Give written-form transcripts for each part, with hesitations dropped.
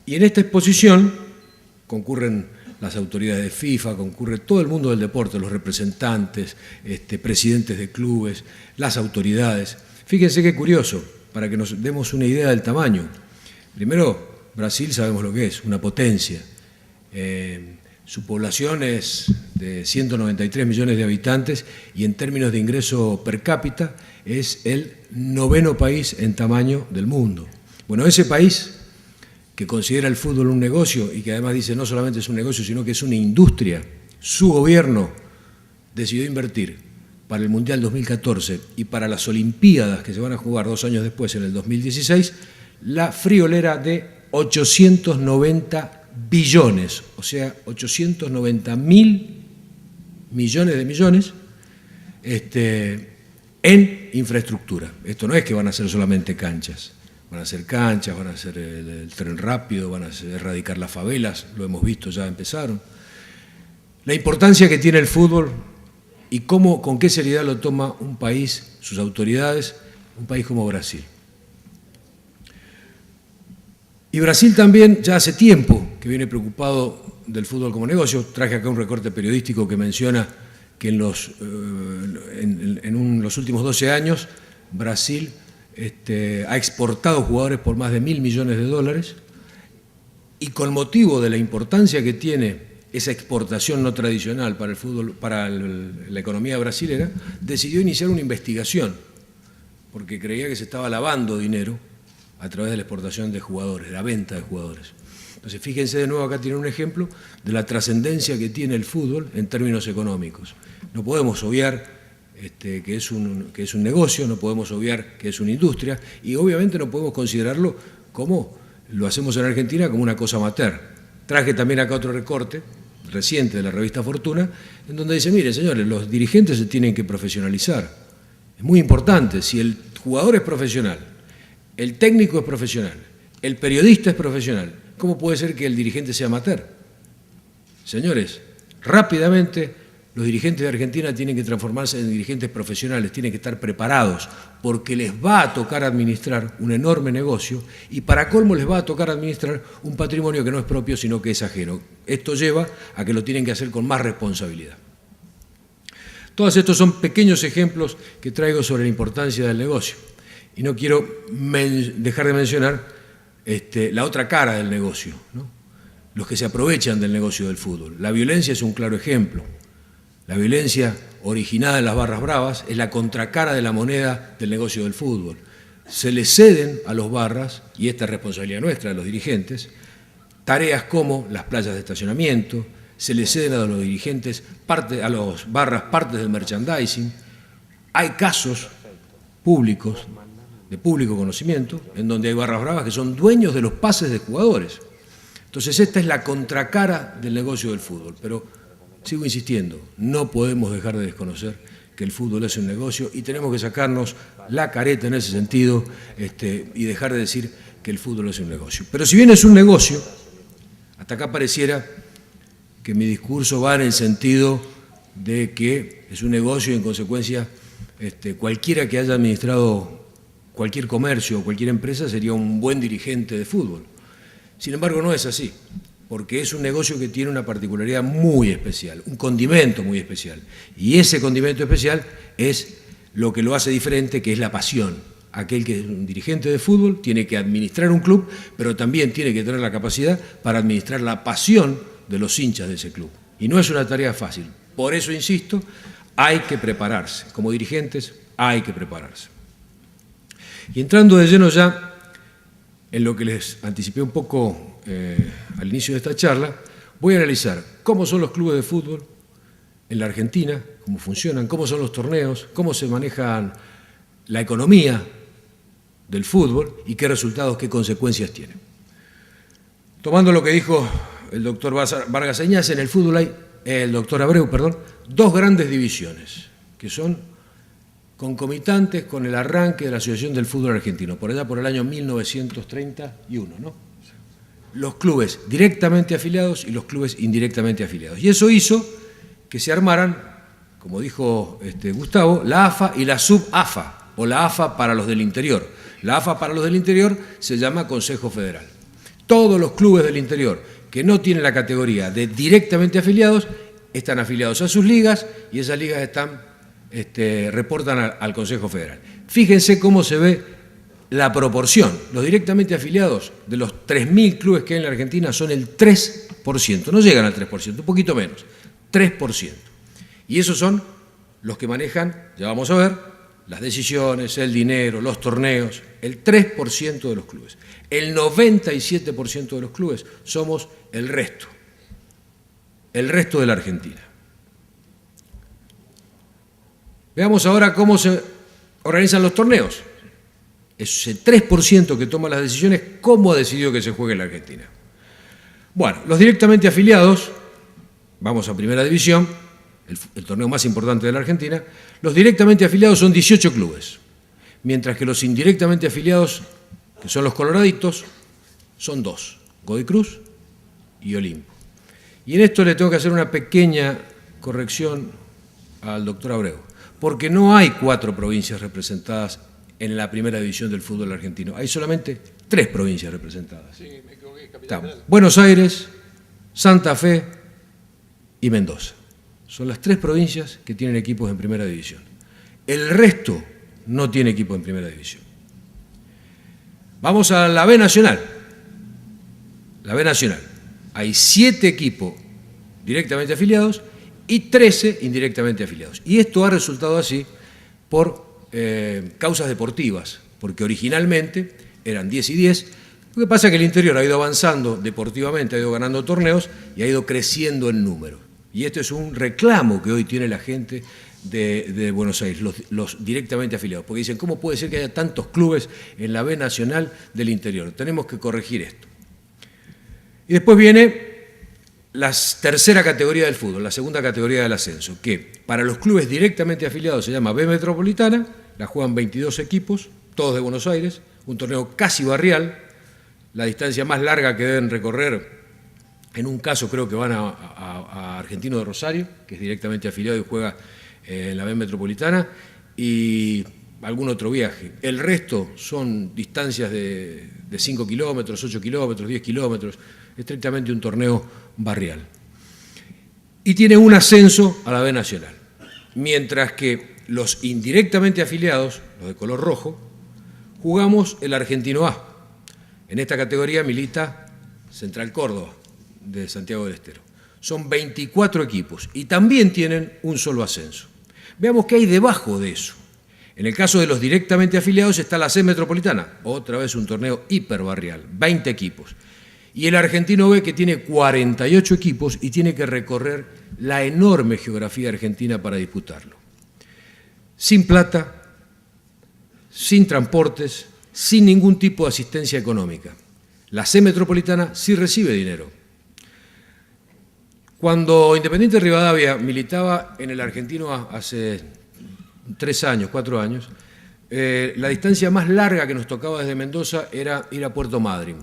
Y en esta exposición concurren las autoridades de FIFA, concurre todo el mundo del deporte, los representantes, presidentes de clubes, las autoridades. Fíjense qué curioso, para que nos demos una idea del tamaño. Primero, Brasil sabemos lo que es, una potencia. Su población es de 193 millones de habitantes y en términos de ingreso per cápita es el 9º país en tamaño del mundo. Bueno, ese país que considera el fútbol un negocio y que además dice no solamente es un negocio, sino que es una industria, su gobierno decidió invertir para el Mundial 2014 y para las Olimpiadas que se van a jugar 2 años después, en el 2016, la friolera de 890 billones, o sea, 890.000 millones de millones en infraestructura. Esto no es que van a ser solamente canchas. Van a ser canchas, van a ser el tren rápido, van a erradicar las favelas, lo hemos visto, ya empezaron. La importancia que tiene el fútbol y con qué seriedad lo toma un país, sus autoridades, un país como Brasil. Y Brasil también ya hace tiempo que viene preocupado del fútbol como negocio. Traje acá un recorte periodístico que menciona que en los últimos 12 años Brasil ha exportado jugadores por más de 1.000 millones de dólares y con motivo de la importancia que tiene esa exportación no tradicional para el fútbol, para la economía brasilera, decidió iniciar una investigación porque creía que se estaba lavando dinero a través de la exportación de jugadores, de la venta de jugadores. Entonces, fíjense de nuevo, acá tienen un ejemplo de la trascendencia que tiene el fútbol en términos económicos. No podemos obviar que es un negocio, no podemos obviar que es una industria y obviamente no podemos considerarlo como lo hacemos en Argentina, como una cosa amateur. Traje también acá otro recorte reciente de la revista Fortuna, en donde dice, mire señores, los dirigentes se tienen que profesionalizar. Es muy importante, si el jugador es profesional, el técnico es profesional, el periodista es profesional, ¿cómo puede ser que el dirigente sea amateur? Señores, rápidamente los dirigentes de Argentina tienen que transformarse en dirigentes profesionales, tienen que estar preparados, porque les va a tocar administrar un enorme negocio y para colmo les va a tocar administrar un patrimonio que no es propio, sino que es ajeno. Esto lleva a que lo tienen que hacer con más responsabilidad. Todos estos son pequeños ejemplos que traigo sobre la importancia del negocio. Y no quiero dejar de mencionar la otra cara del negocio, ¿no? Los que se aprovechan del negocio del fútbol. La violencia es un claro ejemplo. La violencia originada en las barras bravas es la contracara de la moneda del negocio del fútbol. Se le ceden a los barras, y esta es responsabilidad nuestra de los dirigentes, tareas como las playas de estacionamiento, se le ceden a los dirigentes, a los barras partes del merchandising. Hay casos públicos, de público conocimiento, en donde hay barras bravas que son dueños de los pases de jugadores. Entonces esta es la contracara del negocio del fútbol, pero sigo insistiendo, no podemos dejar de desconocer que el fútbol es un negocio y tenemos que sacarnos la careta en ese sentido y dejar de decir que el fútbol es un negocio. Pero si bien es un negocio, hasta acá pareciera que mi discurso va en el sentido de que es un negocio y en consecuencia cualquiera que haya administrado cualquier comercio o cualquier empresa sería un buen dirigente de fútbol. Sin embargo, no es así, porque es un negocio que tiene una particularidad muy especial, un condimento muy especial. Y ese condimento especial es lo que lo hace diferente, que es la pasión. Aquel que es un dirigente de fútbol tiene que administrar un club, pero también tiene que tener la capacidad para administrar la pasión de los hinchas de ese club. Y no es una tarea fácil. Por eso, insisto, hay que prepararse. Como dirigentes hay que prepararse. Y entrando de lleno ya en lo que les anticipé un poco al inicio de esta charla, voy a analizar cómo son los clubes de fútbol en la Argentina, cómo funcionan, cómo son los torneos, cómo se manejan la economía del fútbol y qué resultados, qué consecuencias tienen. Tomando lo que dijo el doctor Vargas Eñaz, en el fútbol hay, el doctor Abreu, perdón, 2 grandes divisiones que son concomitantes con el arranque de la Asociación del Fútbol Argentino, por allá por el año 1931, ¿no? Los clubes directamente afiliados y los clubes indirectamente afiliados. Y eso hizo que se armaran, como dijo Gustavo, la AFA y la sub-AFA, o la AFA para los del interior. La AFA para los del interior se llama Consejo Federal. Todos los clubes del interior que no tienen la categoría de directamente afiliados están afiliados a sus ligas y esas ligas reportan al Consejo Federal. Fíjense cómo se ve la proporción. Los directamente afiliados de los 3.000 clubes que hay en la Argentina son el 3%, no llegan al 3%, un poquito menos, 3%. Y esos son los que manejan, ya vamos a ver, las decisiones, el dinero, los torneos, el 3% de los clubes. El 97% de los clubes somos el resto de la Argentina. Veamos ahora cómo se organizan los torneos. Ese 3% que toma las decisiones, ¿cómo ha decidido que se juegue en la Argentina? Bueno, los directamente afiliados, vamos a Primera División, el torneo más importante de la Argentina, los directamente afiliados son 18 clubes, mientras que los indirectamente afiliados, que son los coloraditos, son 2, Godoy Cruz y Olimpo. Y en esto le tengo que hacer una pequeña corrección al doctor Abreu, porque no hay 4 provincias representadas en la Primera División del fútbol argentino, hay solamente 3 provincias representadas. Sí, me equivoqué, Capital. Buenos Aires, Santa Fe y Mendoza. Son las 3 provincias que tienen equipos en Primera División. El resto no tiene equipo en Primera División. Vamos a la B Nacional. La B Nacional. Hay 7 equipos directamente afiliados y 13 indirectamente afiliados. Y esto ha resultado así por causas deportivas, porque originalmente eran 10 y 10. Lo que pasa es que el interior ha ido avanzando deportivamente, ha ido ganando torneos y ha ido creciendo en número. Y esto es un reclamo que hoy tiene la gente de Buenos Aires, los directamente afiliados, porque dicen, ¿cómo puede ser que haya tantos clubes en la B Nacional del interior? Tenemos que corregir esto. Y después viene la tercera categoría del fútbol, la segunda categoría del ascenso, que para los clubes directamente afiliados se llama B Metropolitana, la juegan 22 equipos, todos de Buenos Aires, un torneo casi barrial, la distancia más larga que deben recorrer. En un caso creo que van a Argentino de Rosario, que es directamente afiliado y juega en la B Metropolitana, y algún otro viaje. El resto son distancias de 5 kilómetros, 8 kilómetros, 10 kilómetros, estrictamente un torneo barrial. Y tiene un ascenso a la B Nacional, mientras que los indirectamente afiliados, los de color rojo, jugamos el Argentino A. En esta categoría milita Central Córdoba, de Santiago del Estero. Son 24 equipos y también tienen un solo ascenso. Veamos qué hay debajo de eso. En el caso de los directamente afiliados está la C Metropolitana, otra vez un torneo hiperbarrial, 20 equipos. Y el Argentino B, que tiene 48 equipos y tiene que recorrer la enorme geografía argentina para disputarlo. Sin plata, sin transportes, sin ningún tipo de asistencia económica. La C Metropolitana sí recibe dinero. Cuando Independiente Rivadavia militaba en el Argentino A hace 3 años, 4 años, la distancia más larga que nos tocaba desde Mendoza era ir a Puerto Madryn.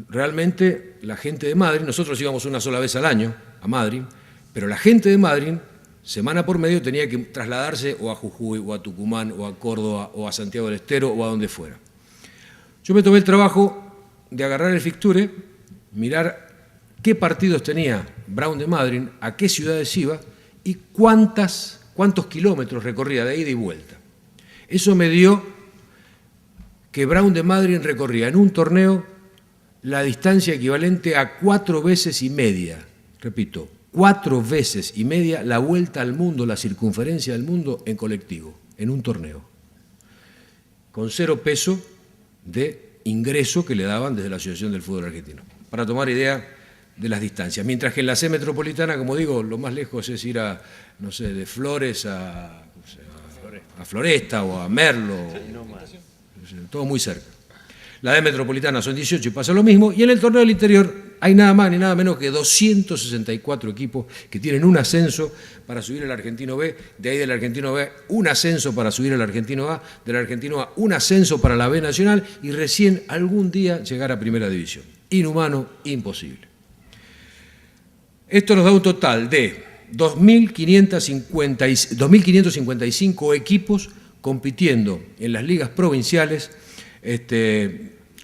Realmente la gente de Madryn, nosotros íbamos una sola vez al año a Madryn, pero la gente de Madryn, semana por medio, tenía que trasladarse o a Jujuy, o a Tucumán, o a Córdoba, o a Santiago del Estero, o a donde fuera. Yo me tomé el trabajo de agarrar el fixture, mirar qué partidos tenía Brown de Madryn, a qué ciudades iba y cuántos kilómetros recorría de ida y vuelta. Eso me dio que Brown de Madryn recorría en un torneo la distancia equivalente a 4 veces y media, repito, 4 veces y media la vuelta al mundo, la circunferencia del mundo en colectivo, en un torneo, con 0 peso de ingreso que le daban desde la Asociación del Fútbol Argentino, para tomar idea de las distancias. Mientras que en la C Metropolitana, como digo, lo más lejos es ir a, no sé, de Flores a Floresta o a Merlo, todo muy cerca. La D Metropolitana son 18 y pasa lo mismo, y en el torneo del interior hay nada más ni nada menos que 264 equipos que tienen un ascenso para subir al Argentino B, de ahí del Argentino B un ascenso para subir al Argentino A, del Argentino A un ascenso para la B Nacional y recién algún día llegar a Primera División. Inhumano, imposible. Esto nos da un total de 2.555 equipos compitiendo en las ligas provinciales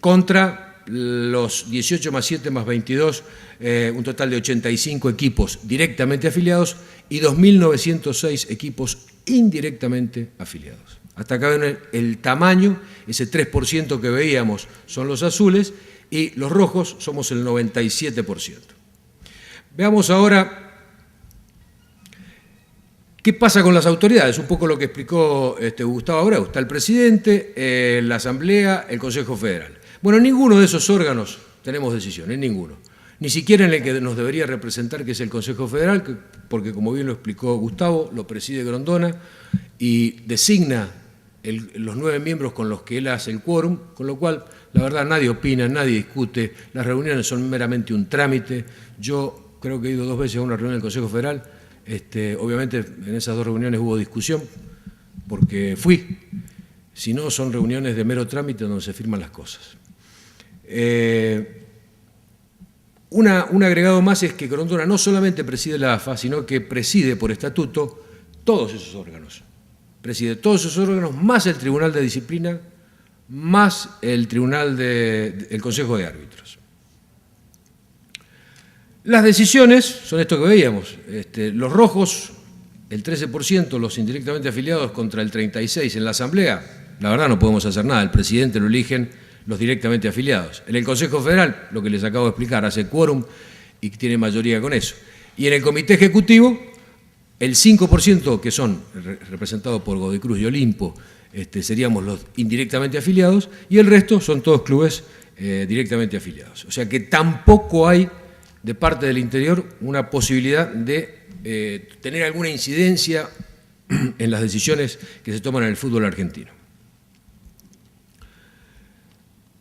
contra los 18 más 7 más 22, un total de 85 equipos directamente afiliados y 2.906 equipos indirectamente afiliados. Hasta acá ven el tamaño, ese 3% que veíamos son los azules y los rojos somos el 97%. Veamos ahora qué pasa con las autoridades, un poco lo que explicó Gustavo Abreu. Está el presidente, la Asamblea, el Consejo Federal. Bueno, en ninguno de esos órganos tenemos decisión, en ninguno. Ni siquiera en el que nos debería representar, que es el Consejo Federal, porque como bien lo explicó Gustavo, lo preside Grondona y designa los 9 miembros con los que él hace el quórum, con lo cual, la verdad, nadie opina, nadie discute, las reuniones son meramente un trámite. Yo creo que he ido 2 veces a una reunión del Consejo Federal, obviamente en esas 2 reuniones hubo discusión, porque fui, si no son reuniones de mero trámite donde se firman las cosas. Un agregado más es que Grondona no solamente preside la AFA, sino que preside por estatuto todos esos órganos. Preside todos esos órganos, más el Tribunal de Disciplina, más el Consejo de Árbitros. Las decisiones son esto que veíamos. Los rojos, el 13%, los indirectamente afiliados contra el 36% en la Asamblea. La verdad no podemos hacer nada, el presidente lo eligen los directamente afiliados. En el Consejo Federal, lo que les acabo de explicar, hace quórum y tiene mayoría con eso. Y en el Comité Ejecutivo, el 5% que son representados por Godoy Cruz y Olimpo, seríamos los indirectamente afiliados, y el resto son todos clubes directamente afiliados. O sea que tampoco hay, de parte del interior, una posibilidad de tener alguna incidencia en las decisiones que se toman en el fútbol argentino.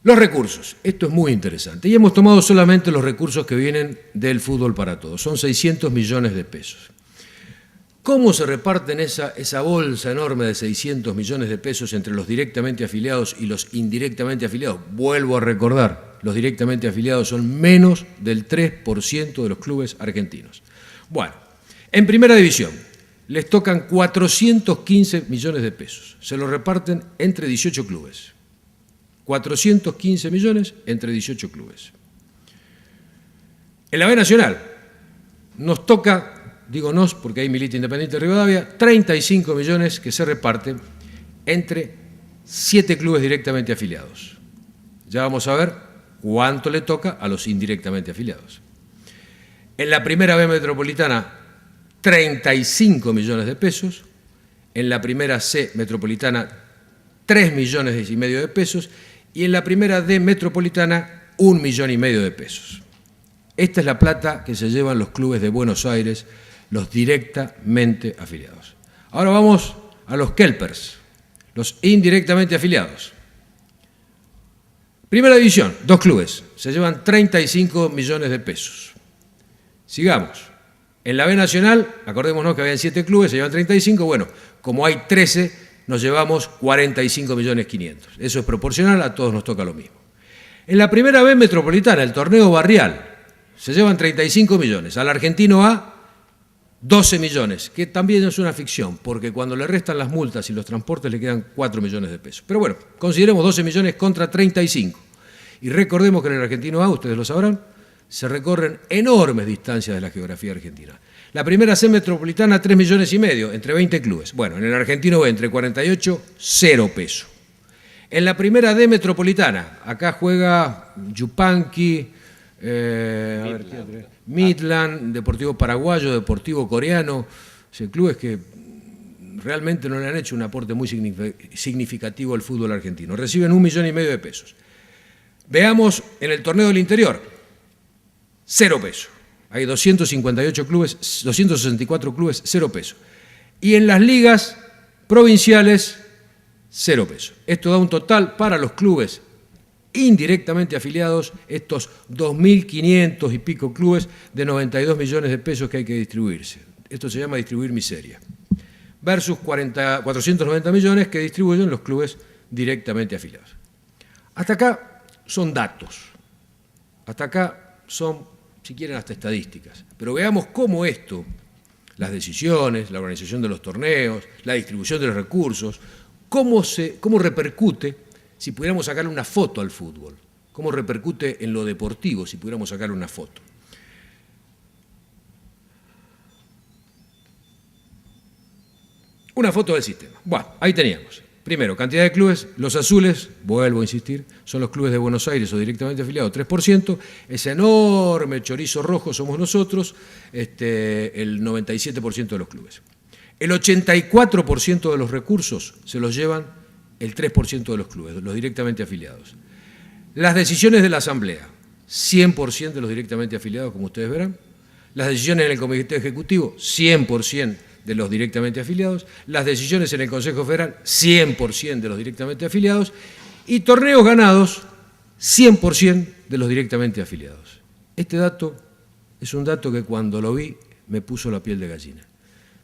Los recursos, esto es muy interesante, y hemos tomado solamente los recursos que vienen del Fútbol para Todos, son 600 millones de pesos. ¿Cómo se reparten esa bolsa enorme de 600 millones de pesos entre los directamente afiliados y los indirectamente afiliados? Vuelvo a recordar, los directamente afiliados son menos del 3% de los clubes argentinos. Bueno, en Primera División les tocan 415 millones de pesos, se los reparten entre 18 clubes. 415 millones entre 18 clubes. En la B Nacional nos toca, digo nos porque hay milita Independiente de Rivadavia, 35 millones que se reparten entre 7 clubes directamente afiliados. Ya vamos a ver cuánto le toca a los indirectamente afiliados. En la Primera B Metropolitana, 35 millones de pesos. En la Primera C Metropolitana, 3,5 millones de pesos. Y en la Primera D Metropolitana, 1,5 millones de pesos. Esta es la plata que se llevan los clubes de Buenos Aires, los directamente afiliados. Ahora vamos a los Kelpers, los indirectamente afiliados. Primera División, 2 clubes, se llevan 35 millones de pesos. Sigamos. En la B Nacional, acordémonos que habían 7 clubes, se llevan 35, bueno, como hay 13, nos llevamos 45.500.000. Eso es proporcional, a todos nos toca lo mismo. En la Primera B Metropolitana, el torneo barrial, se llevan 35 millones. Al Argentino A, 12 millones, que también es una ficción, porque cuando le restan las multas y los transportes le quedan 4 millones de pesos. Pero bueno, consideremos 12 millones contra 35. Y recordemos que en el Argentino A, ustedes lo sabrán, se recorren enormes distancias de la geografía argentina. La Primera C Metropolitana, 3,5 millones entre 20 clubes. Bueno, en el Argentino B, entre 48, 0 pesos. En la Primera D Metropolitana, acá juega Yupanqui, Midland, Deportivo Paraguayo, Deportivo Coreano, clubes que realmente no le han hecho un aporte muy significativo al fútbol argentino. Reciben 1,5 millones de pesos. Veamos en el torneo del interior, 0 pesos. Hay 258 clubes, 264 clubes, 0 pesos. Y en las ligas provinciales, 0 pesos. Esto da un total para los clubes indirectamente afiliados, estos 2.500 y pico clubes, de 92 millones de pesos que hay que distribuirse. Esto se llama distribuir miseria. Versus 490 millones que distribuyen los clubes directamente afiliados. Hasta acá son datos. Hasta acá son, si quieren, hasta estadísticas. Pero veamos cómo esto, las decisiones, la organización de los torneos, la distribución de los recursos, cómo repercute si pudiéramos sacarle una foto al fútbol. cómo repercute en lo deportivo, si pudiéramos sacar una foto. Una foto del sistema. Bueno, ahí teníamos. Primero, cantidad de clubes. Los azules, vuelvo a insistir, son los clubes de Buenos Aires o directamente afiliados, 3%. Ese enorme chorizo rojo somos nosotros, el 97% de los clubes. El 84% de los recursos se los llevan el 3% de los clubes, los directamente afiliados. Las decisiones de la Asamblea, 100% de los directamente afiliados, como ustedes verán. Las decisiones en el Comité Ejecutivo, 100% de los directamente afiliados. Las decisiones en el Consejo Federal, 100% de los directamente afiliados. Y torneos ganados, 100% de los directamente afiliados. Este dato es un dato que cuando lo vi me puso la piel de gallina.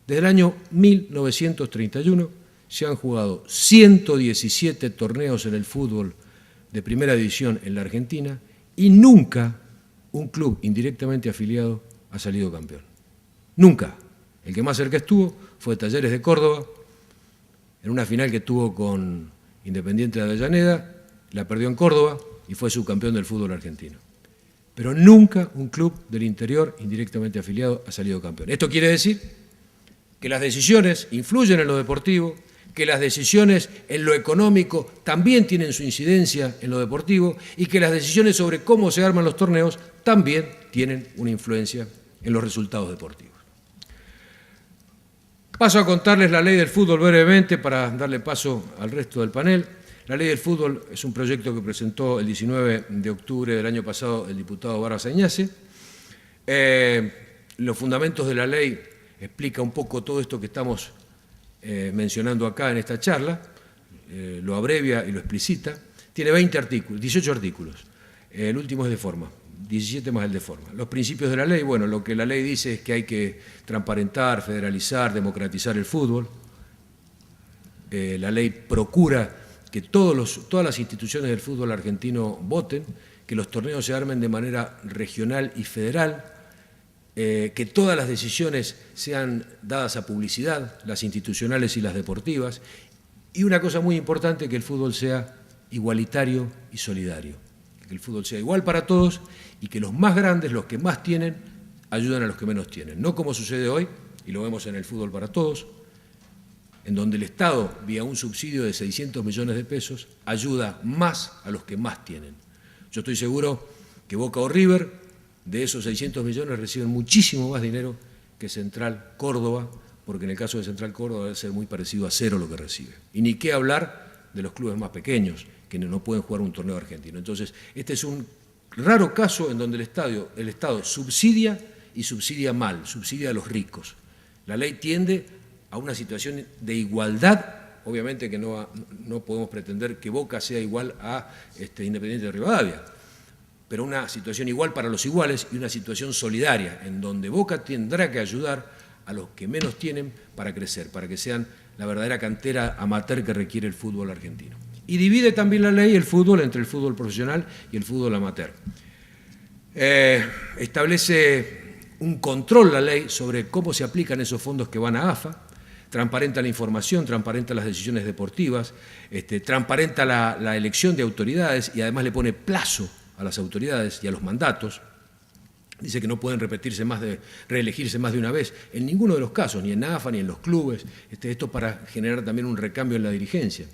Desde el año 1931 se han jugado 117 torneos en el fútbol de primera división en la Argentina y nunca un club indirectamente afiliado ha salido campeón. Nunca. El que más cerca estuvo fue Talleres de Córdoba, en una final que tuvo con Independiente de Avellaneda, la perdió en Córdoba y fue subcampeón del fútbol argentino. Pero nunca un club del interior indirectamente afiliado ha salido campeón. Esto quiere decir que las decisiones influyen en lo deportivo, que las decisiones en lo económico también tienen su incidencia en lo deportivo y que las decisiones sobre cómo se arman los torneos también tienen una influencia en los resultados deportivos. Paso a contarles la ley del fútbol brevemente para darle paso al resto del panel. La ley del fútbol es un proyecto que presentó el 19 de octubre del año pasado el diputado Barbas Añase. Los fundamentos de la ley explica un poco todo esto que estamos mencionando acá en esta charla, lo abrevia y lo explicita. Tiene 18 artículos, el último es de forma, 17 más el de forma. Los principios de la ley, bueno, lo que la ley dice es que hay que transparentar, federalizar, democratizar el fútbol. La ley procura que todas las instituciones del fútbol argentino voten, que los torneos se armen de manera regional y federal, que todas las decisiones sean dadas a publicidad, las institucionales y las deportivas, y una cosa muy importante, que el fútbol sea igualitario y solidario, que el fútbol sea igual para todos y que los más grandes, los que más tienen, ayuden a los que menos tienen. No como sucede hoy, y lo vemos en el fútbol para todos, en donde el Estado, vía un subsidio de 600 millones de pesos, ayuda más a los que más tienen. Yo estoy seguro que Boca o River, de esos 600 millones, reciben muchísimo más dinero que Central Córdoba, porque en el caso de Central Córdoba debe ser muy parecido a cero lo que recibe. Y ni qué hablar de los clubes más pequeños, que no pueden jugar un torneo argentino. Entonces, este es un raro caso en donde el Estado subsidia y subsidia mal, subsidia a los ricos. La ley tiende a una situación de igualdad, obviamente que no podemos pretender que Boca sea igual a Independiente de Rivadavia, pero una situación igual para los iguales y una situación solidaria, en donde Boca tendrá que ayudar a los que menos tienen para crecer, para que sean la verdadera cantera amateur que requiere el fútbol argentino. Y divide también la ley el fútbol entre el fútbol profesional y el fútbol amateur. Establece un control la ley sobre cómo se aplican esos fondos que van a AFA, transparenta la información, transparenta las decisiones deportivas, transparenta la elección de autoridades y además le pone plazo a las autoridades y a los mandatos. Dice que no pueden reelegirse más de una vez en ninguno de los casos, ni en AFA ni en los clubes, esto para generar también un recambio en la dirigencia.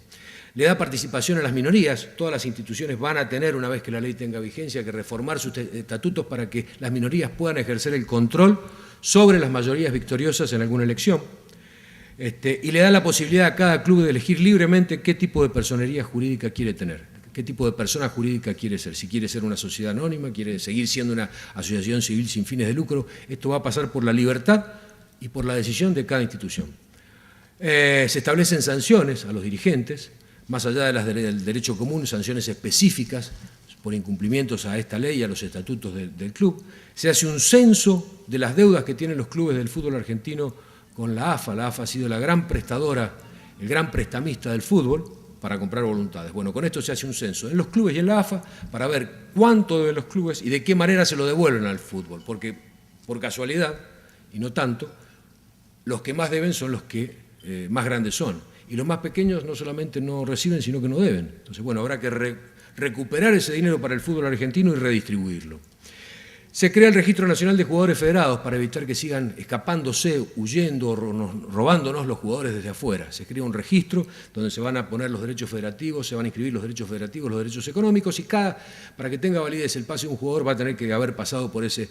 Le da participación a las minorías, todas las instituciones van a tener, una vez que la ley tenga vigencia, que reformar sus estatutos para que las minorías puedan ejercer el control sobre las mayorías victoriosas en alguna elección. Y le da la posibilidad a cada club de elegir libremente qué tipo de personería jurídica quiere tener, qué tipo de persona jurídica quiere ser, si quiere ser una sociedad anónima, quiere seguir siendo una asociación civil sin fines de lucro. Esto va a pasar por la libertad y por la decisión de cada institución. Se establecen sanciones a los dirigentes, más allá de las del derecho común, sanciones específicas por incumplimientos a esta ley y a los estatutos del club. Se hace un censo de las deudas que tienen los clubes del fútbol argentino con la AFA. La AFA ha sido la gran prestadora, el gran prestamista del fútbol para comprar voluntades. Bueno, con esto se hace un censo en los clubes y en la AFA para ver cuánto deben los clubes y de qué manera se lo devuelven al fútbol, porque por casualidad, y no tanto, los que más deben son los que más grandes son. Y los más pequeños no solamente no reciben, sino que no deben. Entonces, bueno, habrá que recuperar ese dinero para el fútbol argentino y redistribuirlo. Se crea el Registro Nacional de Jugadores Federados para evitar que sigan escapándose, huyendo, robándonos los jugadores desde afuera. Se crea un registro donde se van a poner los derechos federativos, se van a inscribir los derechos federativos, los derechos económicos, y para que tenga validez el pase de un jugador va a tener que haber pasado por ese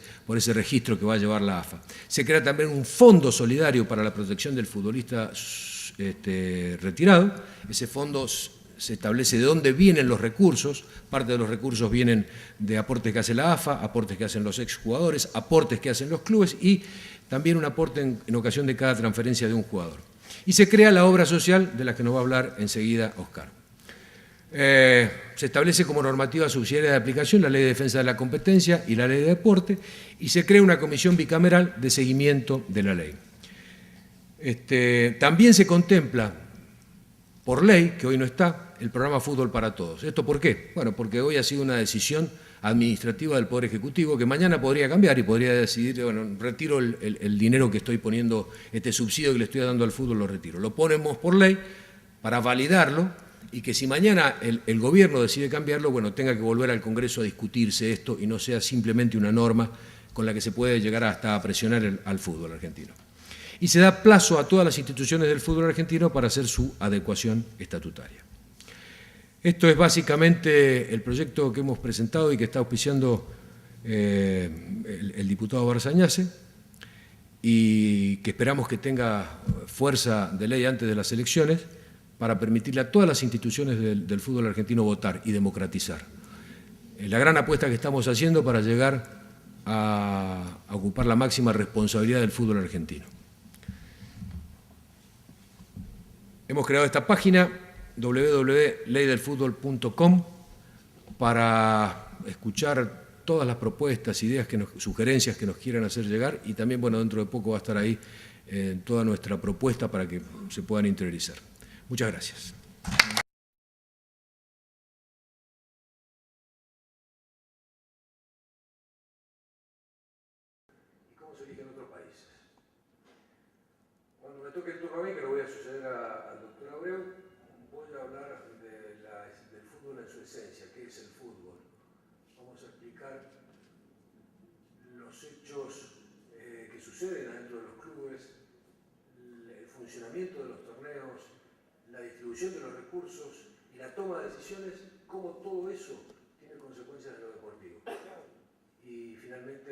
registro que va a llevar la AFA. Se crea también un fondo solidario para la protección del futbolista retirado. Ese fondo se establece de dónde vienen los recursos. Parte de los recursos vienen de aportes que hace la AFA, aportes que hacen los exjugadores, aportes que hacen los clubes y también un aporte en ocasión de cada transferencia de un jugador. Y se crea la obra social de la que nos va a hablar enseguida Oscar. Se establece como normativa subsidiaria de aplicación la Ley de Defensa de la Competencia y la Ley de Deporte, y se crea una comisión bicameral de seguimiento de la ley. También se contempla, por ley, que hoy no está, el programa Fútbol para Todos. ¿Esto por qué? Bueno, porque hoy ha sido una decisión administrativa del Poder Ejecutivo que mañana podría cambiar y podría decidir, bueno, retiro el dinero que estoy poniendo, este subsidio que le estoy dando al fútbol, lo retiro. Lo ponemos por ley para validarlo y que si mañana el gobierno decide cambiarlo, bueno, tenga que volver al Congreso a discutirse esto y no sea simplemente una norma con la que se puede llegar hasta a presionar al fútbol argentino. Y se da plazo a todas las instituciones del fútbol argentino para hacer su adecuación estatutaria. Esto es básicamente el proyecto que hemos presentado y que está auspiciando el diputado Barzañase y que esperamos que tenga fuerza de ley antes de las elecciones para permitirle a todas las instituciones del fútbol argentino votar y democratizar. La gran apuesta que estamos haciendo para llegar a ocupar la máxima responsabilidad del fútbol argentino. Hemos creado esta página www.leydelfutbol.com para escuchar todas las propuestas, ideas, sugerencias que nos quieran hacer llegar y también, bueno, dentro de poco va a estar ahí toda nuestra propuesta para que se puedan interiorizar. Muchas gracias. ¿Y cómo se eligen otros países? Cuando me toque el turno a mí, que lo voy a suceder al doctor Abreu, voy a hablar del fútbol en su esencia, qué es el fútbol. Vamos a explicar los hechos que suceden adentro de los clubes, el funcionamiento de los torneos, la distribución de los recursos y la toma de decisiones, cómo todo eso tiene consecuencias en lo deportivo. Y finalmente